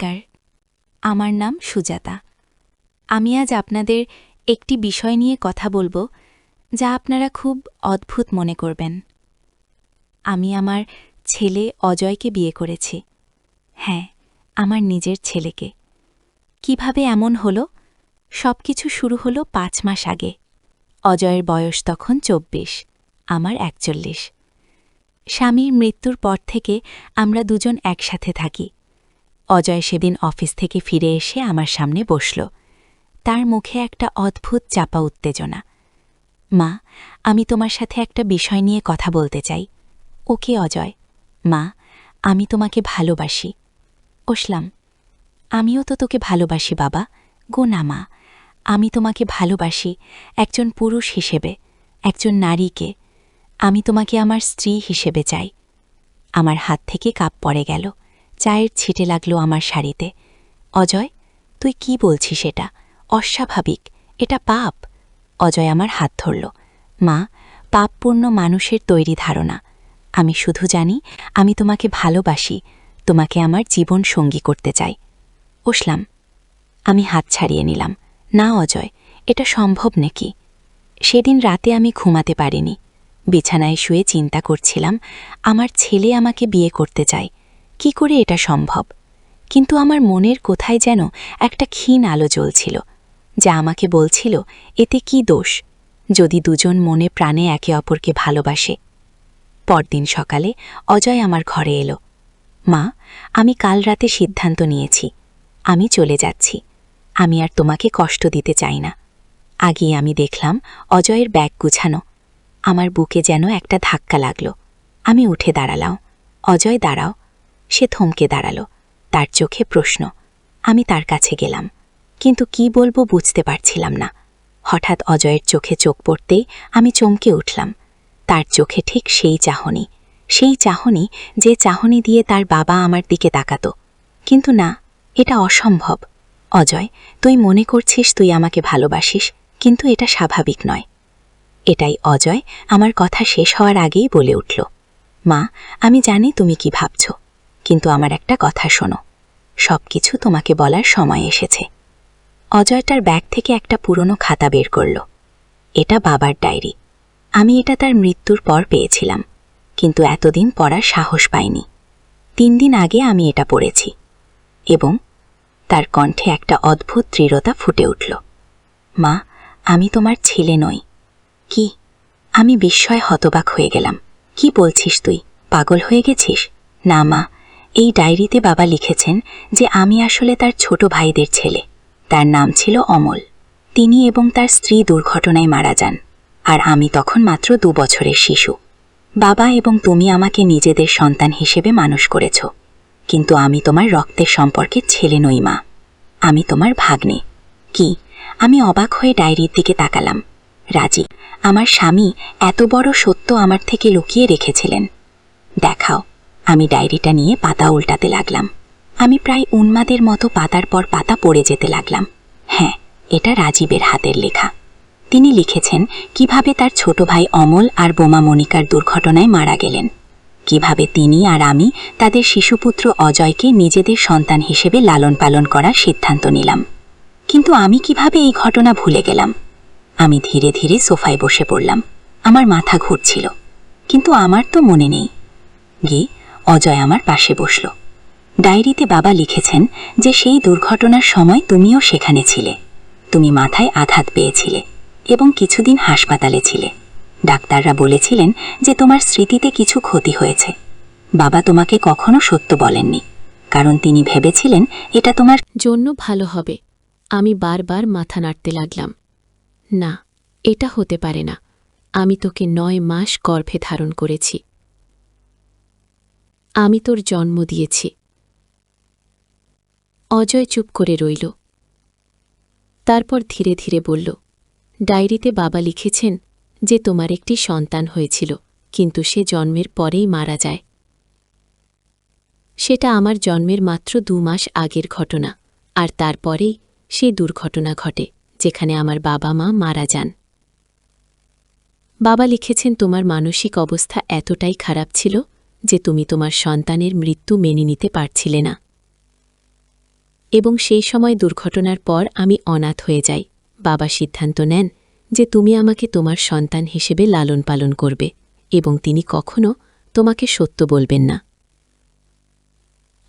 নমস্কার, আমার নাম সুজাতা। আমি আজ আপনাদের একটি বিষয় নিয়ে কথা বলবো যা আপনারা খুব অদ্ভুত মনে করবেন। আমি আমার ছেলে অজয়কে বিয়ে করেছি। হ্যাঁ, আমার নিজের ছেলেকে। কিভাবে এমন হলো? সবকিছু শুরু হলো 5 মাস আগে। অজয়ের বয়স তখন 24, আমার 41। স্বামীর মৃত্যুর পর থেকে আমরা দুজন একসাথে থাকি। অজয় সেদিন অফিস থেকে ফিরে এসে আমার সামনে বসল। তার মুখে একটা অদ্ভুত চাপা উত্তেজনা। মা, আমি তোমার সাথে একটা বিষয় নিয়ে কথা বলতে চাই। ওকে অজয়, মা, আমি তোমাকে ভালোবাসি। বসলাম, আমিও তো তোকে ভালোবাসি বাবা। গো না মা, আমি তোমাকে ভালোবাসি একজন পুরুষ হিসেবে, একজন নারীকে। আমি তোমাকে আমার স্ত্রী হিসেবে চাই। আমার হাত থেকে কাপ পড়ে গেল, চায়ের ছিটে লাগলো আমার শাড়িতে। অজয়, তুই কি বলছিস? এটা অস্বাভাবিক, এটা পাপ। অজয় আমার হাত ধরল। মা, পাপপূর্ণ মানুষের তৈরি ধারণা। আমি শুধু জানি আমি তোমাকে ভালোবাসি, তোমাকে আমার জীবন সঙ্গী করতে চাই। বসলাম, আমি হাত ছাড়িয়ে নিলাম। না অজয়, এটা সম্ভব নাকি? সেদিন রাতে আমি ঘুমাতে পারিনি। বিছানায় শুয়ে চিন্তা করছিলাম, আমার ছেলে আমাকে বিয়ে করতে চায়, কি করে এটা সম্ভব? কিন্তু আমার মনের কোথায় যেন একটা ক্ষীণ আলো জ্বলছিল, যা আমাকে বলছিল এতে কি দোষ, যদি দুজন মনে প্রাণে একে অপরকে ভালোবাসে। পরদিন সকালে অজয় আমার ঘরে এলো। মা, আমি কাল রাতে সিদ্ধান্ত নিয়েছি, আমি চলে যাচ্ছি। আমি আর তোমাকে কষ্ট দিতে চাই না। আগেই আমি দেখলাম অজয়ের ব্যাগ গুছানো। আমার বুকে যেন একটা ধাক্কা লাগল। আমি উঠে দাঁড়ালাম। অজয়, দাঁড়াও। সে থমকে দাঁড়ালো, তার চোখে প্রশ্ন। আমি তার কাছে গেলাম, কিন্তু কি বলবো বুঝতে পারছিলাম না। হঠাৎ অজয়ের চোখে চোখ পড়তেই আমি চমকে উঠলাম। তার চোখে ঠিক সেই চাহনি যে চাহনি দিয়ে তার বাবা আমার দিকে তাকাত। কিন্তু না, এটা অসম্ভব। অজয়, তুই মনে করছিস তুই আমাকে ভালোবাসিস, কিন্তু এটা স্বাভাবিক নয়। এটাই অজয় আমার কথা শেষ হওয়ার আগেই বলে উঠল। মা, আমি জানি তুমি কি ভাবছ, কিন্তু আমার একটা কথা শোনো। সবকিছু তোমাকে বলার সময় এসেছে। অজয় তার ব্যাগ থেকে একটা পুরনো খাতা বের করল। এটা বাবার ডায়েরি। আমি এটা তার মৃত্যুর পর পেয়েছিলাম, কিন্তু এতদিন পড়ার সাহস পাইনি। 3 দিন আগে আমি এটা পড়েছি। এবং তার কণ্ঠে একটা অদ্ভুত দৃঢ়তা ফুটে উঠল। মা, আমি তোমার ছেলে নই। কি? আমি বিস্ময়ে হতবাক হয়ে গেলাম। কি বলছিস তুই? পাগল হয়ে গেছিস? না মা, এই ডায়েরিতে বাবা লিখেছেন যে আমি আসলে তার ছোট ভাইদের ছেলে। তার নাম ছিল অমল। তিনি এবং তার স্ত্রী দুর্ঘটনায় মারা যান, আর আমি তখন মাত্র 2 বছরের শিশু। বাবা এবং তুমি আমাকে নিজেদের সন্তান হিসেবে মানুষ করেছ, কিন্তু আমি তোমার রক্তের সম্পর্কের ছেলে নই মা। আমি তোমার ভাগ্নে। কি? আমি অবাক হয়ে ডায়েরির দিকে তাকালাম। রাজি, আমার স্বামী এত বড় সত্য আমার থেকে লুকিয়ে রেখেছিলেন। দেখাও। আমি ডায়েরিটা নিয়ে পাতা উল্টাতে লাগলাম। আমি প্রায় উন্মাদের মতো পাতার পর পাতা পড়ে যেতে লাগলাম। হ্যাঁ, এটা রাজীবের হাতের লেখা। তিনি লিখেছেন কিভাবে তার ছোট ভাই অমল আর বোমা মনিকার দুর্ঘটনায় মারা গেলেন, কিভাবে তিনি আর আমি তাদের শিশুপুত্র অজয়কে নিজেদের সন্তান হিসেবে লালন পালন করার সিদ্ধান্ত নিলাম। কিন্তু আমি কিভাবে এই ঘটনা ভুলে গেলাম? আমি ধীরে ধীরে সোফায় বসে পড়লাম। আমার মাথা ঘুরছিল, কিন্তু আমার তো মনে নেই। গিয়ে অজয় আমার পাশে বসল। ডায়েরিতে বাবা লিখেছেন যে সেই দুর্ঘটনার সময় তুমিও সেখানে ছিলে। তুমি মাথায় আঘাত পেয়েছিলে এবং কিছুদিন হাসপাতালে ছিলে। ডাক্তাররা বলেছিলেন যে তোমার স্মৃতিতে কিছু ক্ষতি হয়েছে। বাবা তোমাকে কখনো সত্য বলেননি, কারণ তিনি ভেবেছিলেন এটা তোমার জন্য ভালো হবে। আমি বারবার মাথা নাড়তে লাগলাম। না, এটা হতে পারে না। আমি তোকে 9 মাস গর্ভে ধারণ করেছি। আমি তোর জন্ম দিয়েছি। অজয় চুপ করে রইল। তারপর ধীরে ধীরে বলল, ডায়েরিতে বাবা লিখেছেন যে তোমার একটি সন্তান হয়েছিল, কিন্তু সে জন্মের পরেই মারা যায়। সেটা আমার জন্মের মাত্র 2 মাস আগের ঘটনা, আর তারপরেই সেই দুর্ঘটনা ঘটে যেখানে আমার বাবা মা মারা যান। বাবা লিখেছেন তোমার মানসিক অবস্থা এতটাই খারাপ ছিল যে তুমি তোমার সন্তানের মৃত্যু মেনে নিতে পারছিলে না। এবং সেই সময় দুর্ঘটনার পর আমি অনাথ হয়ে যাই। বাবা সিদ্ধান্ত নেন যে তুমি আমাকে তোমার সন্তান হিসেবে লালন পালন করবে এবং তিনি কখনো তোমাকে সত্য বলবেন না।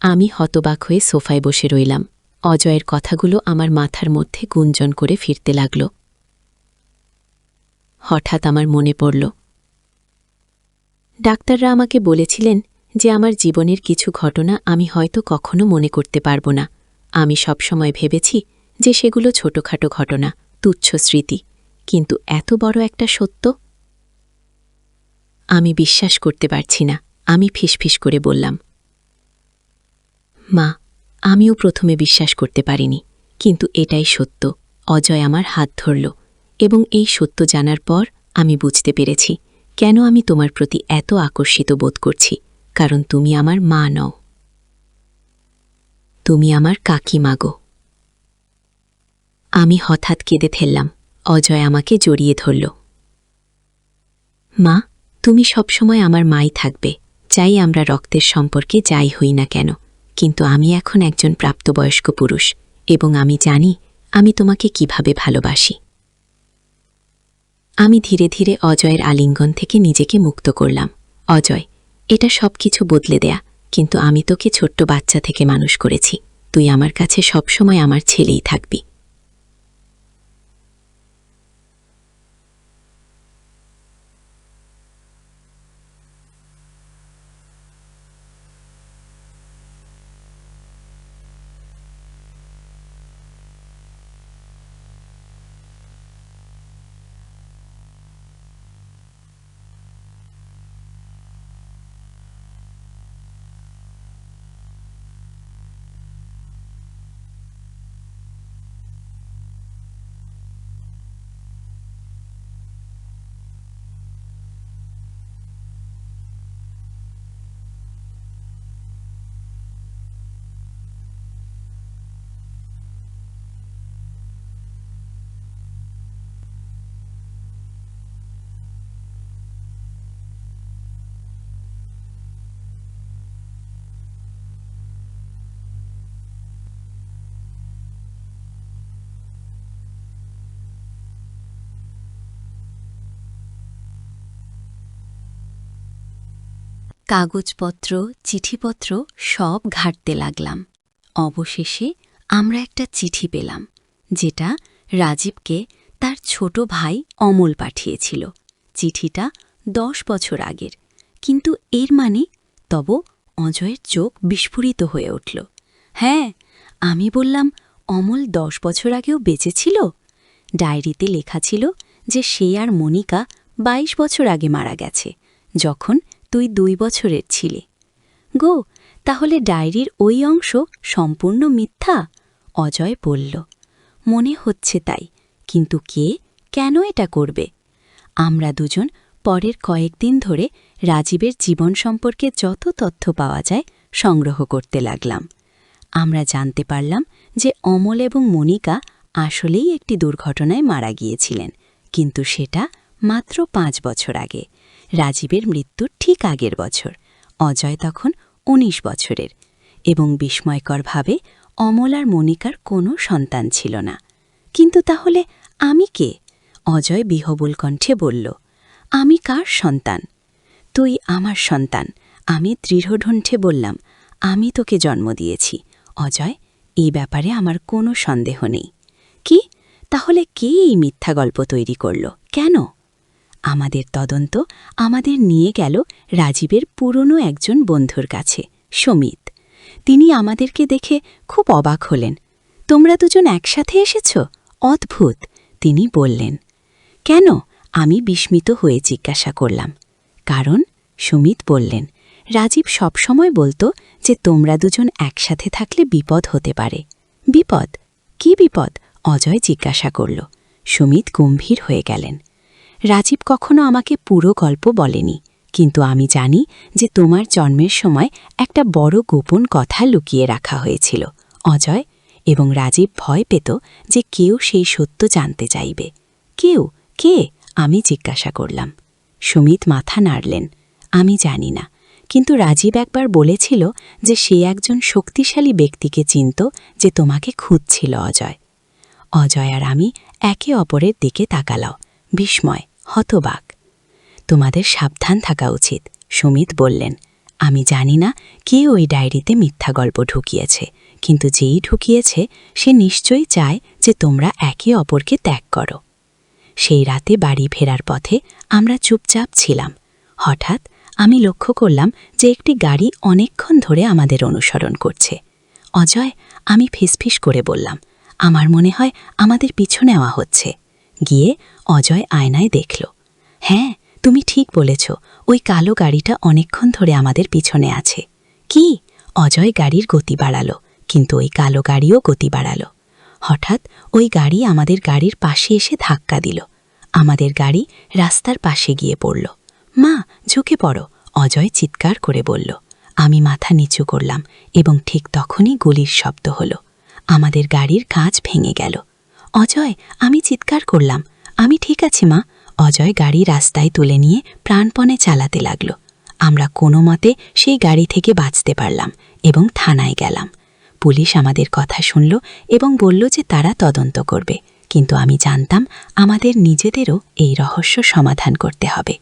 আমি হতবাক হয়ে সোফায় বসে রইলাম। অজয়ের কথাগুলো আমার মাথার মধ্যে গুঞ্জন করে ফিরতে লাগল। হঠাৎ আমার মনে পড়ল, ডাক্তাররা আমাকে বলেছিলেন যে আমার জীবনের কিছু ঘটনা আমি হয়তো কখনো মনে করতে পারব না। আমি সবসময় ভেবেছি যে সেগুলো ছোটখাটো ঘটনা, তুচ্ছ স্মৃতি, কিন্তু এত বড় একটা সত্য! আমি বিশ্বাস করতে পারছি না। আমি ফিসফিস করে বললাম, মা, আমিও প্রথমে বিশ্বাস করতে পারিনি, কিন্তু এটাই সত্য। অজয় আমার হাত ধরল এবং এই সত্য জানার পর আমি বুঝতে পেরেছি কেন আমি তোমার প্রতি এত আকর্ষিত বোধ করছি। কারণ তুমি আমার মা নও, তুমি আমার কাকিমা গো। আমি হঠাৎ কেঁদে ফেললাম। অজয় আমাকে জড়িয়ে ধরল। মা, তুমি সবসময় আমার মাই থাকবে, চাই আমরা রক্তের সম্পর্কে যাই হই না কেন। কিন্তু আমি এখন একজন প্রাপ্তবয়স্ক পুরুষ এবং আমি জানি আমি তোমাকে কিভাবে ভালোবাসি। আমি ধীরে ধীরে অজয়ের আলিঙ্গন থেকে নিজেকে মুক্ত করলাম। অজয়, এটা সবকিছু বদলে দেয়া, কিন্তু আমি তোকে ছোট্ট বাচ্চা থেকে মানুষ করেছি। তুই আমার কাছে সবসময় আমার ছেলেই থাকবি। কাগজপত্র, চিঠিপত্র সব ঘাঁটতে লাগলাম। অবশেষে আমরা একটা চিঠি পেলাম, যেটা রাজীবকে তার ছোট ভাই অমল পাঠিয়েছিল। চিঠিটা 10 বছর আগের, কিন্তু এর মানে তব অজয়ের চোখ বিস্ফোরিত হয়ে উঠল। হ্যাঁ, আমি বললাম, অমল 10 বছর আগেও বেঁচে ছিল? ডায়েরিতে লেখা ছিল যে সে আর মনিকা 22 বছর আগে মারা গেছে, যখন তুই 2 বছরের ছিলে। গো, তাহলে ডায়েরির ওই অংশ সম্পূর্ণ মিথ্যা? অজয় বলল, মনে হচ্ছে তাই, কিন্তু কে কেন এটা করবে? আমরা দুজন পরের কয়েকদিন ধরে রাজীবের জীবন সম্পর্কে যত তথ্য পাওয়া যায় সংগ্রহ করতে লাগলাম। আমরা জানতে পারলাম যে অমল এবং মনিকা আসলেই একটি দুর্ঘটনায় মারা গিয়েছিলেন, কিন্তু সেটা মাত্র 5 বছর আগে। রাজীবের মৃত্যুর ঠিক আগের বছর অজয় তখন 19 বছরের, এবং বিস্ময়করভাবে অমল আর মনিকার কোনো সন্তান ছিল না। কিন্তু তাহলে আমি কে? অজয় বিহবল কণ্ঠে বলল, আমি কার সন্তান? তুই আমার সন্তান। আমি দৃঢ়কণ্ঠে বললাম, আমি তোকে জন্ম দিয়েছি অজয়, এই ব্যাপারে আমার কোনো সন্দেহ নেই। কি? তাহলে কে এই মিথ্যা গল্প তৈরি করল? কেন? আমাদের তদন্ত আমাদের নিয়ে গেল রাজীবের পুরনো একজন বন্ধুর কাছে, সমিত। তিনি আমাদেরকে দেখে খুব অবাক হলেন। তোমরা দুজন একসাথে এসেছ? অদ্ভুত, তিনি বললেন। কেন? আমি বিস্মিত হয়ে জিজ্ঞাসা করলাম। কারণ, সুমিত বললেন, রাজীব সবসময় বলতো যে তোমরা দুজন একসাথে থাকলে বিপদ হতে পারে। বিপদ? কি বিপদ? অজয় জিজ্ঞাসা করল। সুমিত গম্ভীর হয়ে গেলেন। রাজীব কখনো আমাকে পুরো গল্প বলেনি, কিন্তু আমি জানি যে তোমার জন্মের সময় একটা বড় গোপন কথা লুকিয়ে রাখা হয়েছিল অজয়, এবং রাজীব ভয় পেত যে কেউ সেই সত্য জানতে চাইবে। কেউ? কে? আমি জিজ্ঞাসা করলাম। সুমিত মাথা নাড়লেন। আমি জানি না, কিন্তু রাজীব একবার বলেছিল যে সে একজন শক্তিশালী ব্যক্তিকে চিনত যে তোমাকে খুঁজছিল অজয়। অজয় আর আমি একে অপরের দিকে তাকালাম, বিস্ময়, হতবাক। তোমাদের সাবধান থাকা উচিত, সুমিত বললেন। আমি জানি না কে ওই ডায়েরিতে মিথ্যা গল্প ঢুকিয়েছে, কিন্তু যেই ঢুকিয়েছে সে নিশ্চয়ই চায় যে তোমরা একে অপরকে ত্যাগ করো। সেই রাতে বাড়ি ফেরার পথে আমরা চুপচাপ ছিলাম। হঠাৎ আমি লক্ষ্য করলাম যে একটি গাড়ি অনেকক্ষণ ধরে আমাদের অনুসরণ করছে। অজয়, আমি ফিসফিস করে বললাম, আমার মনে হয় আমাদের পিছু নেওয়া হচ্ছে। গিয়ে অজয় আয়নায় দেখল। হ্যাঁ, তুমি ঠিক বলেছ, ওই কালো গাড়িটা অনেকক্ষণ ধরে আমাদের পিছনে আছে। কি? অজয় গাড়ির গতি বাড়ালো, কিন্তু ওই কালো গাড়িও গতি বাড়ালো। হঠাৎ ওই গাড়ি আমাদের গাড়ির পাশে এসে ধাক্কা দিল। আমাদের গাড়ি রাস্তার পাশে গিয়ে পড়ল। মা, ঝুঁকে পড়ো, অজয় চিৎকার করে বলল। আমি মাথা নিচু করলাম এবং ঠিক তখনই গুলির শব্দ হলো। আমাদের গাড়ির কাঁচ ভেঙে গেল। অজয়, আমি চিৎকার করলাম, আমি ঠিক আছি মা। অজয় গাড়ি রাস্তায় তুলে নিয়ে প্রাণপণে চালাতে লাগল। আমরা কোনো মতে সেই গাড়ি থেকে বাঁচতে পারলাম এবং থানায় গেলাম। পুলিশ আমাদের কথা শুনল এবং বলল যে তারা তদন্ত করবে, কিন্তু আমি জানতাম আমাদের নিজেদেরও এই রহস্য সমাধান করতে হবে।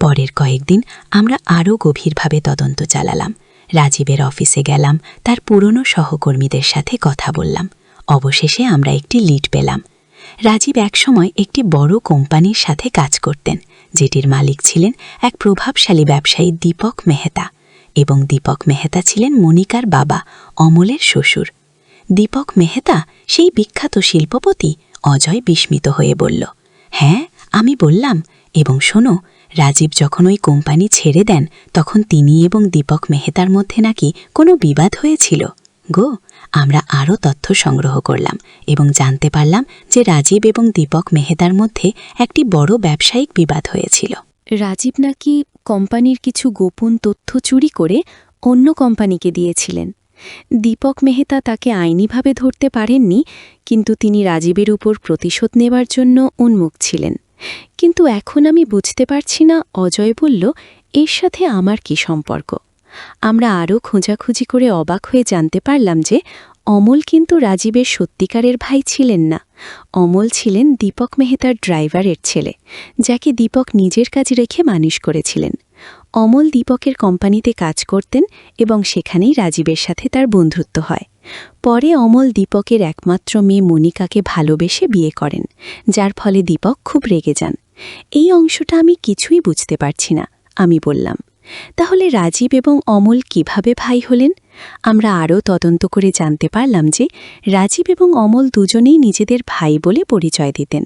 পরের কয়েকদিন আমরা আরও গভীরভাবে তদন্ত চালালাম। রাজীবের অফিসে গেলাম, তার পুরনো সহকর্মীদের সাথে কথা বললাম। অবশেষে আমরা একটি লিড পেলাম। রাজীব একসময় একটি বড় কোম্পানির সাথে কাজ করতেন, যেটির মালিক ছিলেন এক প্রভাবশালী ব্যবসায়ী দীপক মেহতা, এবং দীপক মেহতা ছিলেন মনিকার বাবা, অমলের শ্বশুর। দীপক মেহতা সেই বিখ্যাত শিল্পপতি? অজয় বিস্মিত হয়ে বলল। হ্যাঁ, আমি বললাম। এবং শোনো, রাজীব যখন ওই কোম্পানি ছেড়ে দেন তখন তিনি এবং দীপক মেহতার মধ্যে নাকি কোনো বিবাদ হয়েছিল গো। আমরা আরও তথ্য সংগ্রহ করলাম এবং জানতে পারলাম যে রাজীব এবং দীপক মেহতার মধ্যে একটি বড় ব্যবসায়িক বিবাদ হয়েছিল। রাজীব নাকি কোম্পানির কিছু গোপন তথ্য চুরি করে অন্য কোম্পানিকে দিয়েছিলেন। দীপক মেহতা তাকে আইনিভাবে ধরতে পারেননি, কিন্তু তিনি রাজীবের উপর প্রতিশোধ নেবার জন্য উন্মুখ ছিলেন। কিন্তু এখন আমি বুঝতে পারছি না, অজয় বলল, এর সাথে আমার কি সম্পর্ক? আমরা আরও খোঁজাখুঁজি করে অবাক হয়ে জানতে পারলাম যে অমল কিন্তু রাজীবের সত্যিকারের ভাই ছিলেন না। অমল ছিলেন দীপক মেহতার ড্রাইভারের ছেলে, যাকে দীপক নিজের কাজে রেখে মানুষ করেছিলেন। অমল দীপকের কোম্পানিতে কাজ করতেন এবং সেখানেই রাজীবের সাথে তার বন্ধুত্ব হয়। পরে অমল দীপকের একমাত্র মেয়ে মনিকাকে ভালোবেসে বিয়ে করেন, যার ফলে দীপক খুব রেগে যান। এই অংশটা আমি কিছুই বুঝতে পারছি না, আমি বললাম। তাহলে রাজীব এবং অমল কিভাবে ভাই হলেন? আমরা আরও তদন্ত করে জানতে পারলাম যে রাজীব এবং অমল দুজনেই নিজেদের ভাই বলে পরিচয় দিতেন,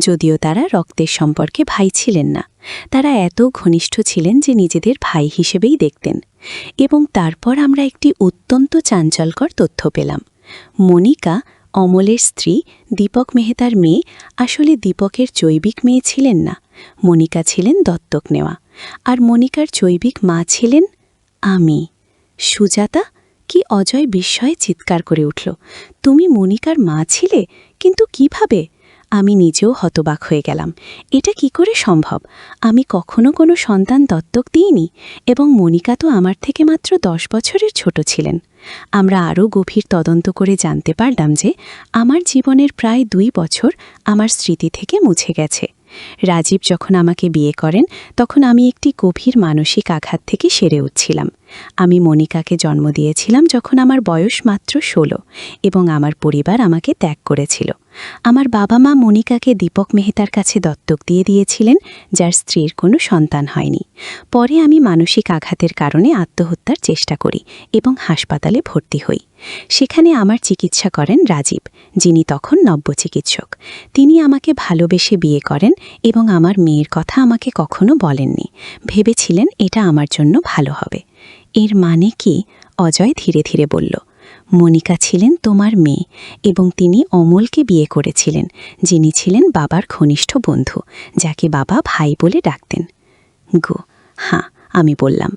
যদিও তারা রক্তের সম্পর্কে ভাই ছিলেন না। তারা এত ঘনিষ্ঠ ছিলেন যে নিজেদের ভাই হিসেবেই দেখতেন। এবং তারপর আমরা একটি অত্যন্ত চাঞ্চল্যকর তথ্য পেলাম। মনিকা, অমলের স্ত্রী, দীপক মেহতার মেয়ে, আসলে দীপকের জৈবিক মেয়ে ছিলেন না। মনিকা ছিলেন দত্তক নেওয়া, আর মনিকার জৈবিক মা ছিলেন আমি। সুজাতা? কি? অজয় বিস্ময়ে চিৎকার করে উঠল। তুমি মনিকার মা ছিলে? কিন্তু কিভাবে? আমি নিজেও হতবাক হয়ে গেলাম। এটা কি করে সম্ভব? আমি কখনো কোনো সন্তান দত্তক দিইনি, এবং মনিকা তো আমার থেকে মাত্র 10 বছরের ছোট ছিলেন। আমরা আরও গভীর তদন্ত করে জানতে পারলাম যে আমার জীবনের প্রায় 2 বছর আমার স্মৃতি থেকে মুছে গেছে। রাজীব যখন আমাকে বিয়ে করেন তখন আমি একটি গভীর মানসিক আঘাত থেকে সেরে উঠছিলাম। আমি মনিকাকে জন্ম দিয়েছিলাম যখন আমার বয়স মাত্র 16, এবং আমার পরিবার আমাকে ত্যাগ করেছিল। আমার বাবা মা মনিকাকে দীপক মেহতার কাছে দত্তক দিয়ে দিয়েছিলেন, যার স্ত্রীর কোনো সন্তান হয়নি। পরে আমি মানসিক আঘাতের কারণে আত্মহত্যার চেষ্টা করি এবং হাসপাতালে ভর্তি হই। সেখানে আমার চিকিৎসা করেন রাজীব, যিনি তখন নব্য চিকিৎসক। তিনি আমাকে ভালোবেসে বিয়ে করেন এবং আমার মেয়ের কথা আমাকে কখনো বলেননি। ভেবেছিলেন এটা আমার জন্য ভালো হবে। এর মানে কি? অজয় ধীরে ধীরে বলল। মনিকা ছিলেন তোমার মেয়ে, এবং তিনি অমলকে বিয়ে করেছিলেন, যিনি ছিলেন বাবার ঘনিষ্ঠ বন্ধু, যাকে বাবা ভাই বলে ডাকতেন। গো, হ্যাঁ, আমি বললাম।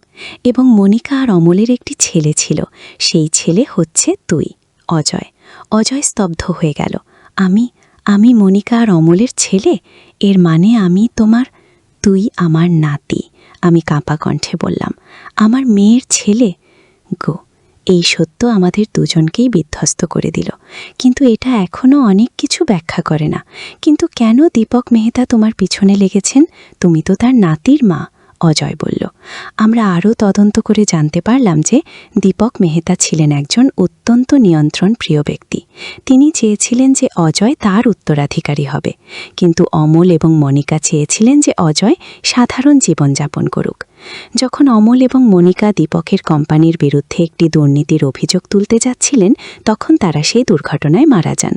এবং মনিকা আর অমলের একটি ছেলে ছিল, সেই ছেলে হচ্ছে তুই। অজয় অজয় স্তব্ধ হয়ে গেল। আমি মনিকা আর অমলের ছেলে? এর মানে আমি তোমার? তুই আমার নাতি, আমি কাঁপা কণ্ঠে বললাম, আমার মেয়ের ছেলে? গো, এই সত্য আমাদের দুজনকেই বিধ্বস্ত করে দিল। কিন্তু এটা এখনও অনেক কিছু ব্যাখ্যা করে না। কিন্তু কেন দীপক মেহতা তোমার পিছনে লেগেছেন? তুমি তো তার নাতির মা, অজয় বলল। আমরা আরও তদন্ত করে জানতে পারলাম যে দীপক মেহতা ছিলেন একজন অত্যন্ত নিয়ন্ত্রণ প্রিয় ব্যক্তি। তিনি চেয়েছিলেন যে অজয় তার উত্তরাধিকারী হবে, কিন্তু অমল এবং মনিকা চেয়েছিলেন যে অজয় সাধারণ জীবনযাপন করুক। যখন অমল এবং মনিকা দীপকের কোম্পানির বিরুদ্ধে একটি দুর্নীতির অভিযোগ তুলতে যাচ্ছিলেন, তখন তারা সেই দুর্ঘটনায় মারা যান।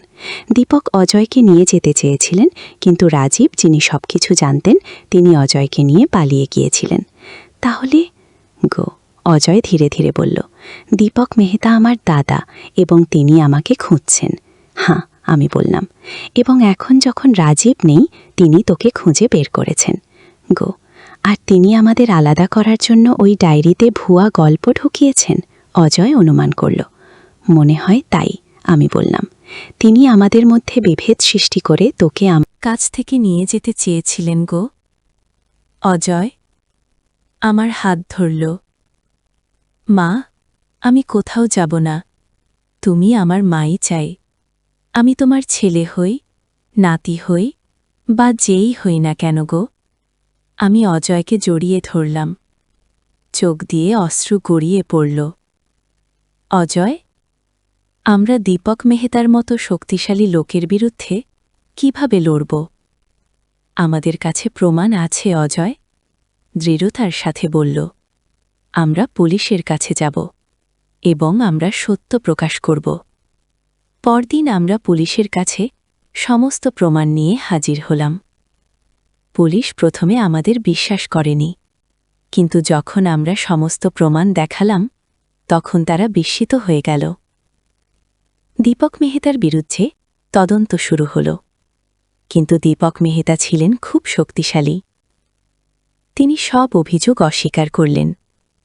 দীপক অজয়কে নিয়ে যেতে চেয়েছিলেন, কিন্তু রাজীব, যিনি সবকিছু জানতেন, তিনি অজয়কে নিয়ে পালিয়ে গিয়েছিলেন। তাহলে? গো, অজয় ধীরে ধীরে বলল, দীপক মেহতা আমার দাদা এবং তিনি আমাকে খুঁজছেন। হ্যাঁ, আমি বললাম, এবং এখন যখন রাজীব নেই, তিনি তোকে খুঁজে বের করেছেন। গো, আর তিনি আমাদের আলাদা করার জন্য ওই ডায়েরিতে ভুয়া গল্প ঢুকিয়েছেন, অজয় অনুমান করল। মনে হয় তাই, আমি বললাম। তিনি আমাদের মধ্যে বিভেদ সৃষ্টি করে তোকে কাছ থেকে নিয়ে যেতে চেয়েছিলেন গো। অজয় আমার হাত ধরল। মা, আমি কোথাও যাব না, তুমি আমার মাই চাই। আমি তোমার ছেলে হই, নাতি হই, বা যেই হই না কেন গো। আমি অজয়কে জড়িয়ে ধরলাম। চোখ দিয়ে অশ্রু গড়িয়ে পড়ল। অজয়, আমরা দীপক মেহতার মতো শক্তিশালী লোকের বিরুদ্ধে কিভাবে লড়ব? আমাদের কাছে প্রমাণ আছে অজয়, দৃঢ়তার সাথে বলল। আমরা পুলিশের কাছে যাব এবং আমরা সত্য প্রকাশ করব। পরদিন আমরা পুলিশের কাছে সমস্ত প্রমাণ নিয়ে হাজির হলাম। পুলিশ প্রথমে আমাদের বিশ্বাস করেনি, কিন্তু যখন আমরা সমস্ত প্রমাণ দেখালাম, তখন তারা বিস্মিত হয়ে গেল। দীপক মেহতার বিরুদ্ধে তদন্ত শুরু হল, কিন্তু দীপক মেহতা ছিলেন খুব শক্তিশালী। তিনি সব অভিযোগ অস্বীকার করলেন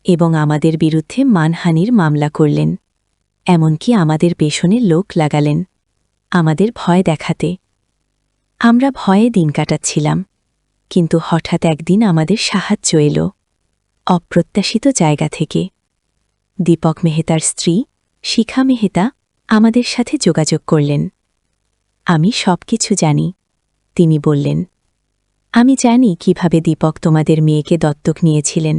এবং আমাদের বিরুদ্ধে মানহানির মামলা করলেন। এমনকি আমাদের পেছনে লোক লাগালেন, আমাদের ভয় দেখাতে। আমরা ভয়ে দিন কাটাচ্ছিলাম, কিন্তু হঠাৎ একদিন আমাদের সাহায্য এলো, অপ্রত্যাশিত জায়গা থেকে। দীপক মেহতার স্ত্রী শিখা মেহতা আমাদের সাথে যোগাযোগ করলেন। আমি সবকিছু জানি, তিনি বললেন। আমি জানি কিভাবে দীপক তোমাদের মেয়েকে দত্তক নিয়েছিলেন,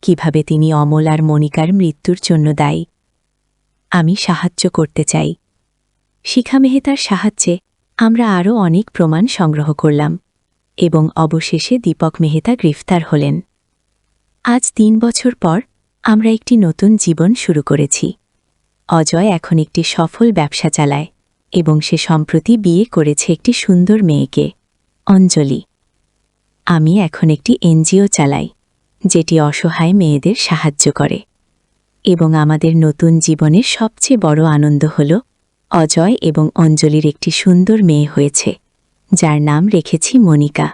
কিভাবে তিনি অমল আর মনিকার মৃত্যুর জন্য দায়ী। আমি সাহায্য করতে চাই। শিখা মেহতার সাহায্যে আমরা আরও অনেক প্রমাণ সংগ্রহ করলাম এবং অবশেষে দীপক মেহতা গ্রেফতার হলেন। আজ 3 বছর পর আমরা একটি নতুন জীবন শুরু করেছি। অজয় এখন একটি সফল ব্যবসা চালায় এবং সে সম্প্রতি বিয়ে করেছে একটি সুন্দর মেয়েকে, অঞ্জলি। আমি এখন একটি এনজিও চালাই, যেটি অসহায় মেয়েদের সাহায্য করে। এবং আমাদের নতুন জীবনের সবচেয়ে বড় আনন্দ হল অজয় এবং অঞ্জলির একটি সুন্দর মেয়ে হয়েছে, যার নাম রেখেছি মনিকা,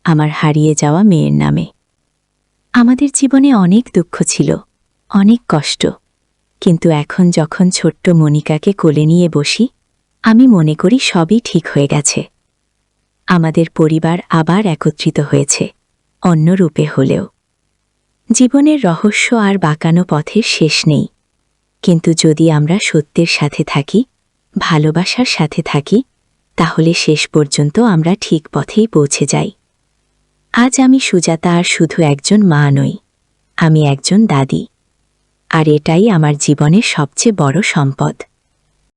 আমার হারিয়ে যাওয়া মেয়ের নামে। আমাদের জীবনে অনেক দুঃখ ছিল, অনেক কষ্ট, কিন্তু এখন যখন ছোট্ট মনিকাকে কোলে নিয়ে বসি, আমি মনে করি সবই ঠিক হয়ে গেছে। আমাদের পরিবার আবার একত্রিত হয়েছে, অন্য রূপে হলেও। জীবনের রহস্য আর বাঁকানো পথের শেষ নেই, কিন্তু যদি আমরা সত্যের সাথে থাকি, ভালোবাসার সাথে থাকি, তাহলে শেষ পর্যন্ত আমরা ঠিক পথেই পৌঁছে যাই। আজ আমি সুজাতা আর শুধু একজন মা নই, আমি একজন দাদি। আর এটাই আমার জীবনের সবচেয়ে বড় সম্পদ।